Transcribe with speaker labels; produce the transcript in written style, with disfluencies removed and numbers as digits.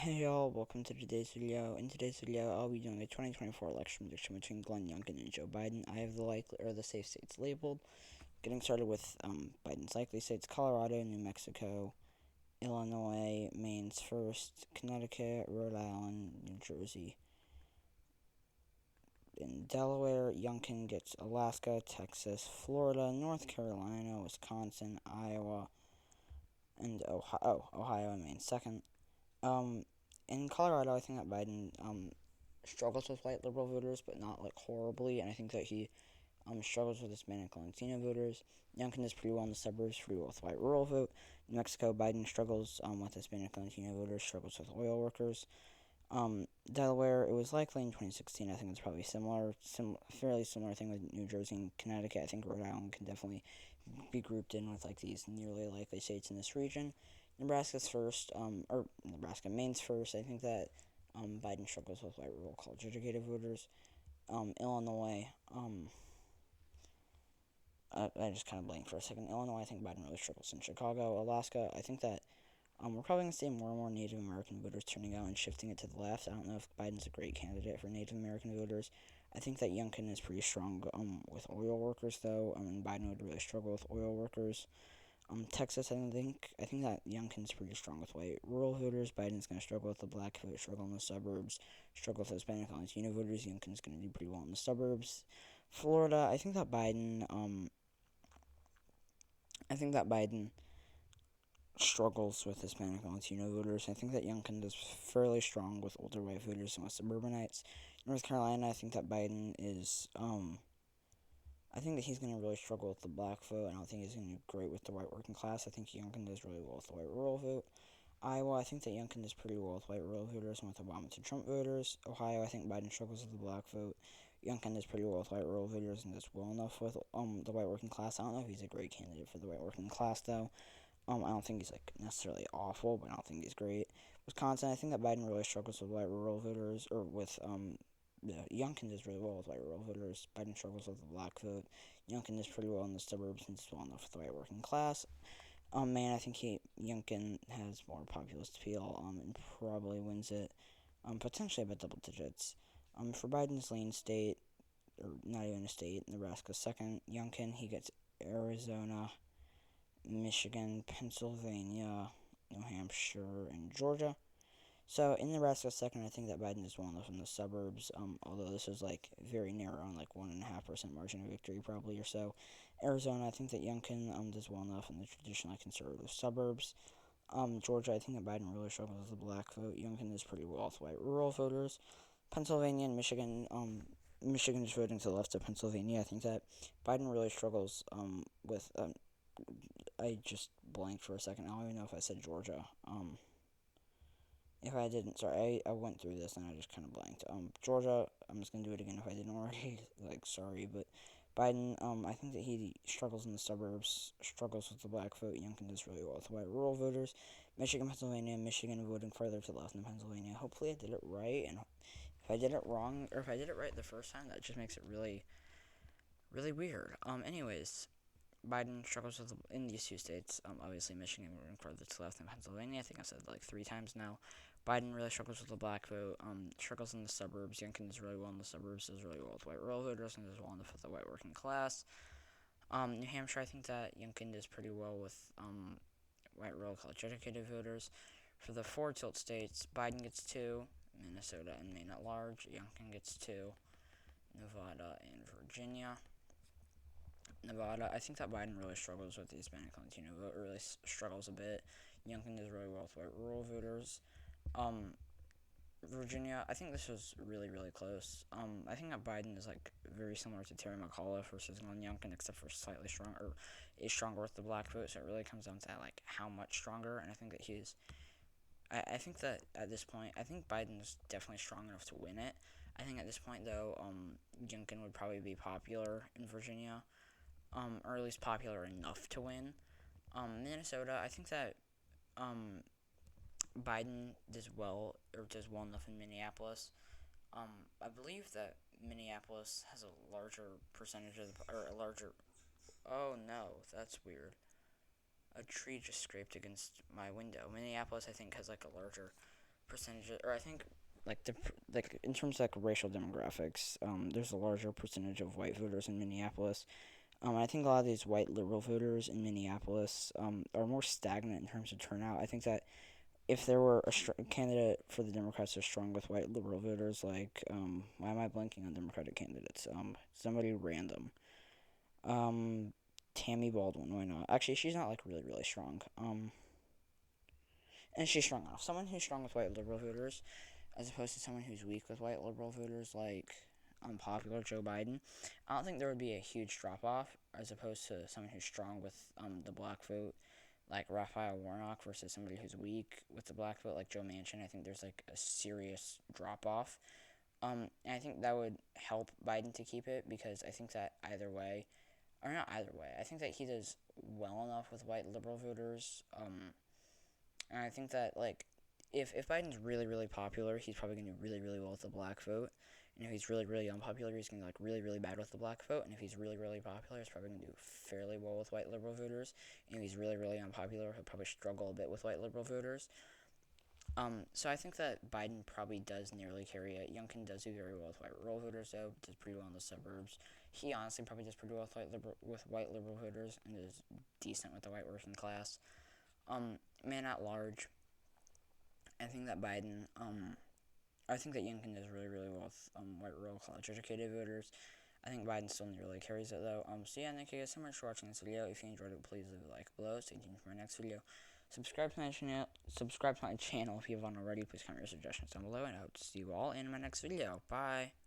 Speaker 1: Hey y'all, welcome to today's video. In today's video, I'll be doing a 2024 election prediction between Youngkin and Joe Biden. I have the safe states labeled. Getting started with Biden's likely states: Colorado, New Mexico, Illinois, Maine's first, Connecticut, Rhode Island, New Jersey. In Delaware, Youngkin gets Alaska, Texas, Florida, North Carolina, Wisconsin, Iowa, and Ohio and Maine second. In Colorado, I think that Biden struggles with white liberal voters, but not like horribly, and I think that he struggles with Hispanic and Latino voters. Youngkin does pretty well in the suburbs, pretty well with white rural vote. New Mexico, Biden struggles with Hispanic and Latino voters, struggles with oil workers. Delaware, it was likely in 2016. I think it's probably fairly similar thing with New Jersey and Connecticut. I think Rhode Island can definitely be grouped in with like these nearly likely states in this region. Nebraska's first, or Nebraska, Maine's first. I think that Biden struggles with white rural college educated voters. Illinois, I just kind of blanked for a second. Illinois, I think Biden really struggles in Chicago. Alaska, I think that we're probably going to see more and more Native American voters turning out and shifting it to the left. I don't know if Biden's a great candidate for Native American voters. I think that Youngkin is pretty strong with oil workers, though. And Biden would really struggle with oil workers. Texas, I think that Youngkin's pretty strong with white rural voters. Biden's going to struggle with the black vote, struggle in the suburbs, struggle with Hispanic and Latino voters. Youngkin's going to do pretty well in the suburbs. Florida, I think that Biden struggles with Hispanic and Latino voters. I think that Youngkin is fairly strong with older white voters and with suburbanites. North Carolina, I think that Biden is, I think that he's going to really struggle with the black vote. I don't think he's going to do great with the white working class. I think Youngkin does really well with the white rural vote. Iowa, I think that Youngkin does pretty well with white rural voters and with Obama to Trump voters. Ohio, I think Biden struggles with the black vote. Youngkin does pretty well with white rural voters and does well enough with the white working class. I don't know if he's a great candidate for the white working class though. I don't think he's like necessarily awful, but I don't think he's great. Wisconsin, I think that Biden really struggles with white rural voters, or with Youngkin does really well with white rural voters. Biden struggles with the black vote. Youngkin does pretty well in the suburbs and does well enough with the white working class. Man, I think Youngkin has more populist appeal, and probably wins it, potentially by double digits. For Biden's lean state, or not even a state, Nebraska second. Youngkin, he gets Arizona, Michigan, Pennsylvania, New Hampshire, and Georgia. So in Nebraska second, I think that Biden is well enough in the suburbs. Although this is like very narrow, on like 1.5% margin of victory, probably or so. Arizona, I think that Youngkin does well enough in the traditionally conservative suburbs. Georgia, I think that Biden really struggles with the black vote. Youngkin does pretty well with white rural voters. Pennsylvania and Michigan, Michigan is voting to the left of Pennsylvania. I think that Biden really struggles with. I just blanked for a second. I don't even know if I said Georgia. If I didn't, sorry, I went through this and I just kind of blanked. Georgia, I'm just gonna do it again if I didn't already. Like, sorry, but Biden, I think that he struggles in the suburbs, struggles with the black vote. Youngkin does really well with white rural voters. Michigan, Pennsylvania, Michigan voting further to the left than Pennsylvania. Hopefully, I did it right, and if I did it wrong, or if I did it right the first time, that just makes it really, really weird. Anyways, Biden struggles with in these two states. Obviously, Michigan moving further to the left than Pennsylvania. I think I've said it like 3 times now. Biden really struggles with the black vote. Struggles in the suburbs. Youngkin does really well in the suburbs. Does really well with white rural voters, and does well enough with the white working class. New Hampshire, I think that Youngkin does pretty well with white rural college educated voters. For the four tilt states, Biden gets 2. Minnesota and Maine at large. Youngkin gets 2. Nevada and Virginia. Nevada, I think that Biden really struggles with the Hispanic Latino vote, or really struggles a bit. Youngkin does really well with white rural voters. Virginia, I think this was really, really close. I think that Biden is like very similar to Terry McAuliffe versus Glenn Youngkin, except for slightly stronger, or is stronger with the black vote. So it really comes down to like how much stronger. And I think that he's, I think that at this point, I think Biden's definitely strong enough to win it. I think at this point though, Youngkin would probably be popular in Virginia, or at least popular enough to win. Minnesota, I think that Biden does well enough in Minneapolis. I believe that Minneapolis has a larger percentage of or a larger. Oh no, that's weird. A tree just scraped against my window. Minneapolis, I think, has like a larger percentages, or I think like in terms of like racial demographics, there's a larger percentage of white voters in Minneapolis. I think a lot of these white liberal voters in Minneapolis are more stagnant in terms of turnout. I think that if there were a candidate for the Democrats that's strong with white liberal voters, like why am I blanking on Democratic candidates? Somebody random. Um, Tammy Baldwin, why not? Actually, she's not like really really strong. And she's strong enough. Someone who's strong with white liberal voters, as opposed to someone who's weak with white liberal voters, like unpopular Joe Biden. I don't think there would be a huge drop off as opposed to someone who's strong with the black vote, like Raphael Warnock, versus somebody who's weak with the black vote, like Joe Manchin. I think there's like a serious drop off. And I think that would help Biden to keep it because I think that either way, or not either way, I think that he does well enough with white liberal voters. And I think that like if Biden's really really popular, he's probably gonna do really really well with the black vote. And if he's really really unpopular, he's gonna do like really really bad with the black vote. And if he's really really popular, he's probably gonna do fairly well with white liberal voters. And if he's really really unpopular, he'll probably struggle a bit with white liberal voters. So I think that Biden probably does nearly carry it. Youngkin does do very well with white rural voters, though. Does pretty well in the suburbs. He honestly probably does pretty well with white liberal voters, and is decent with the white working class. Man at large, I think that I think that Youngkin does really, really well with white rural college educated voters. I think Biden still nearly carries it though. So yeah, thank you guys so much for watching this video. If you enjoyed it, please leave a like below. Stay tuned for my next video. Subscribe to my channel. Subscribe to my channel if you haven't already. Please comment your suggestions down below, and I hope to see you all in my next video. Bye.